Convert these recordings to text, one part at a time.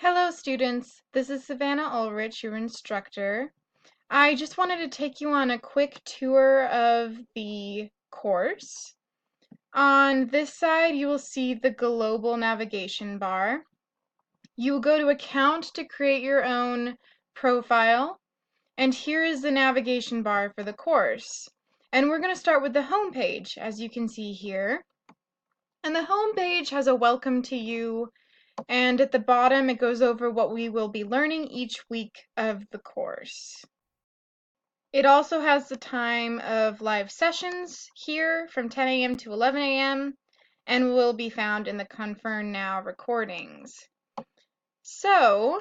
Hello students, this is Savannah Ulrich, your instructor. I just wanted to take you on a quick tour of the course. On this side you will see the global navigation bar. You will go to Account to create your own profile, and here is the navigation bar for the course. And we're going to start with the home page, as you can see here. And the home page has a welcome to you, and at the bottom it goes over what we will be learning each week of the course. It also has the time of live sessions here from 10 a.m. to 11 a.m. and will be found in the Confirm Now recordings. So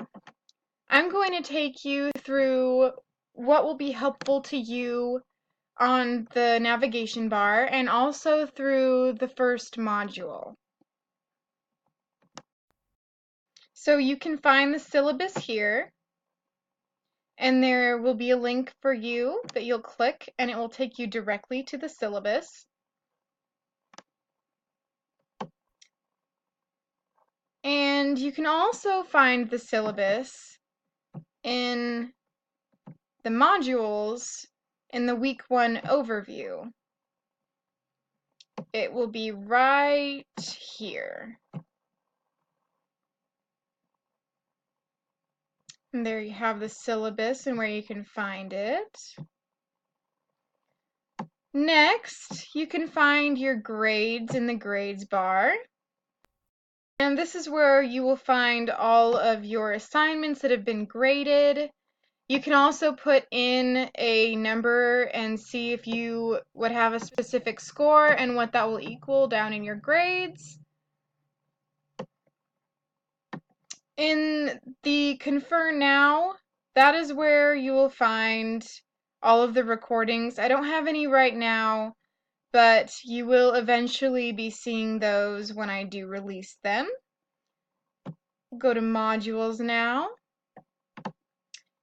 I'm going to take you through what will be helpful to you on the navigation bar and also through the first module. So you can find the syllabus here, and there will be a link for you that you'll click and it will take you directly to the syllabus. And you can also find the syllabus in the modules in the week 1 overview. It will be right here. And there you have the syllabus and where you can find it. Next, you can find your grades in the grades bar. And this is where you will find all of your assignments that have been graded. You can also put in a number and see if you would have a specific score and what that will equal down in your grades. In the Confirm Now, that is where you will find all of the recordings. I don't have any right now, but you will eventually be seeing those when I do release them. Go to modules now.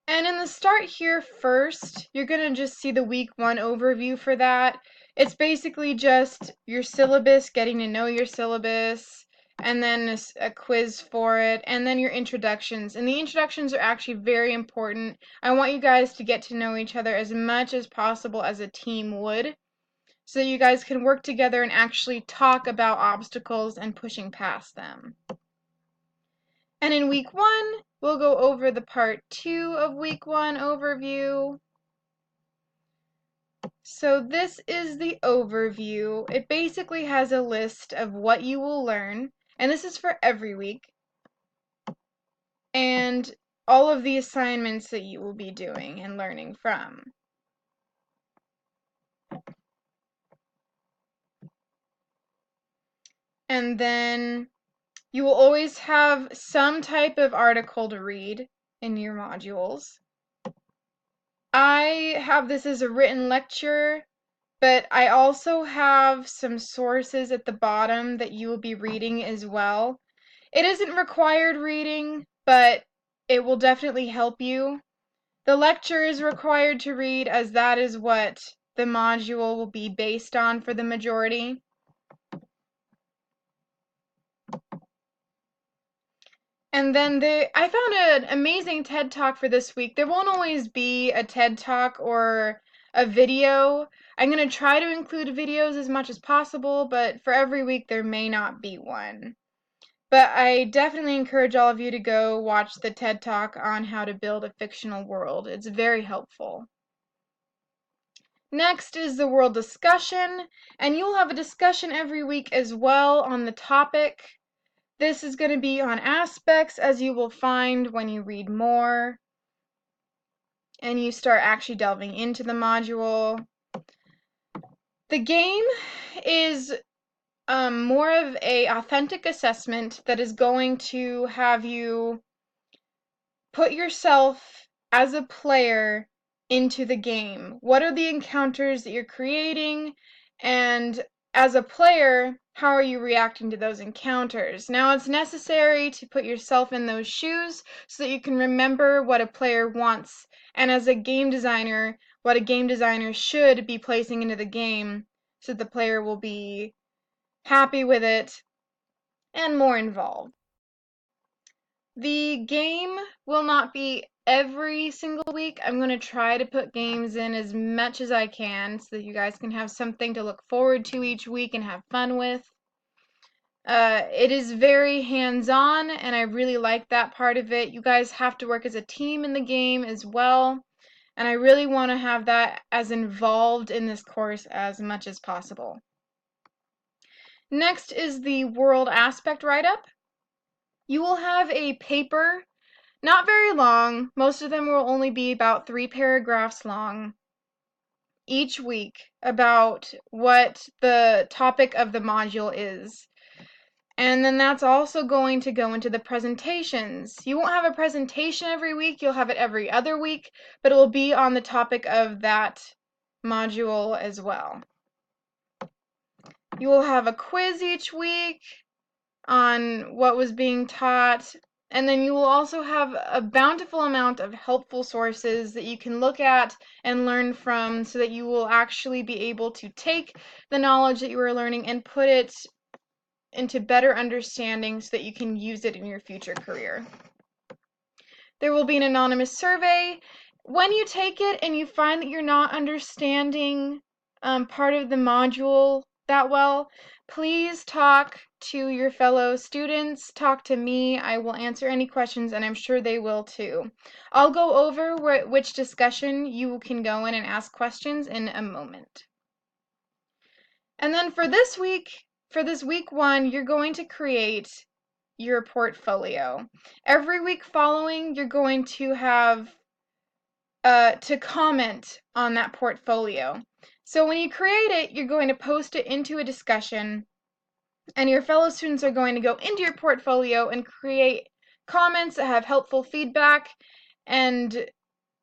And in the start here first, you're going to just see the week 1 overview for that. It's basically just your syllabus, getting to know your syllabus, and then a quiz for it, and then your introductions. And the introductions are actually very important. I want you guys to get to know each other as much as possible as a team would, so that you guys can work together and actually talk about obstacles and pushing past them. And in week 1, we'll go over the part 2 of week 1 overview. So this is the overview. It basically has a list of what you will learn, and this is for every week, and all of the assignments that you will be doing and learning from. And then you will always have some type of article to read in your modules. I have this as a written lecture, but I also have some sources at the bottom that you will be reading as well. It isn't required reading, but it will definitely help you. The lecture is required to read, as that is what the module will be based on for the majority. And then I found an amazing TED Talk for this week. There won't always be a TED Talk or a video. I'm going to try to include videos as much as possible, but for every week there may not be one. But I definitely encourage all of you to go watch the TED Talk on how to build a fictional world. It's very helpful. Next is the world discussion, and you'll have a discussion every week as well on the topic. This is going to be on aspects, as you will find when you read more and you start actually delving into the module. The game is more of an authentic assessment that is going to have you put yourself as a player into the game. What are the encounters that you're creating? And as a player, how are you reacting to those encounters? Now, it's necessary to put yourself in those shoes so that you can remember what a player wants, and as a game designer, what a game designer should be placing into the game so that the player will be happy with it and more involved. The game will not be every single week. I'm going to try to put games in as much as I can so that you guys can have something to look forward to each week and have fun with. It is very hands-on, and I really like that part of it. You guys have to work as a team in the game as well, and I really want to have that as involved in this course as much as possible. Next is the world aspect write-up. You will have a paper, not very long, most of them will only be about 3 paragraphs long, each week about what the topic of the module is. And then that's also going to go into the presentations. You won't have a presentation every week, you'll have it every other week, but it will be on the topic of that module as well. You will have a quiz each week on what was being taught, and then you will also have a bountiful amount of helpful sources that you can look at and learn from so that you will actually be able to take the knowledge that you are learning and put it into better understanding so that you can use it in your future career. There will be an anonymous survey. When you take it and you find that you're not understanding part of the module that well, please talk to your fellow students, talk to me. I will answer any questions, and I'm sure they will too. I'll go over which discussion you can go in and ask questions in a moment. And then for this week 1, you're going to create your portfolio. Every week following, you're going to have to comment on that portfolio. So when you create it, you're going to post it into a discussion, and your fellow students are going to go into your portfolio and create comments that have helpful feedback and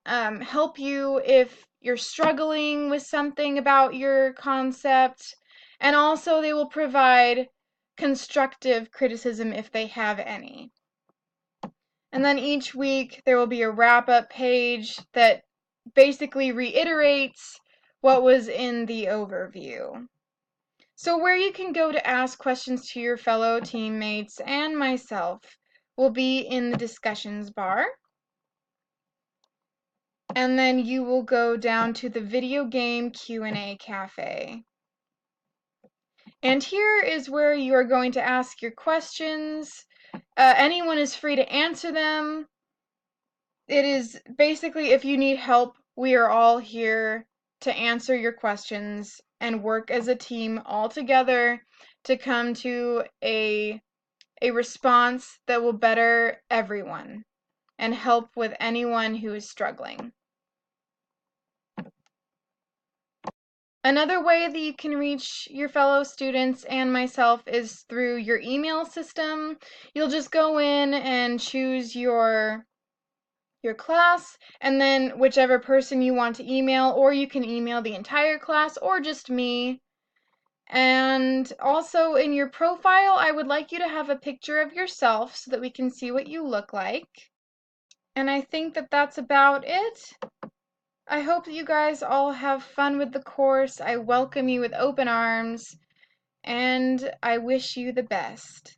help you if you're struggling with something about your concept. And also they will provide constructive criticism if they have any. And then each week there will be a wrap-up page that basically reiterates what was in the overview. So where you can go to ask questions to your fellow teammates and myself will be in the discussions bar. And then you will go down to the video game Q&A cafe. And here is where you are going to ask your questions. Anyone is free to answer them. It is basically, if you need help, we are all here to answer your questions and work as a team all together to come to a response that will better everyone and help with anyone who is struggling. Another way that you can reach your fellow students and myself is through your email system. You'll just go in and choose your class, and then whichever person you want to email, or you can email the entire class or just me. And also in your profile, I would like you to have a picture of yourself so that we can see what you look like. And I think that that's about it. I hope that you guys all have fun with the course. I welcome you with open arms, and I wish you the best.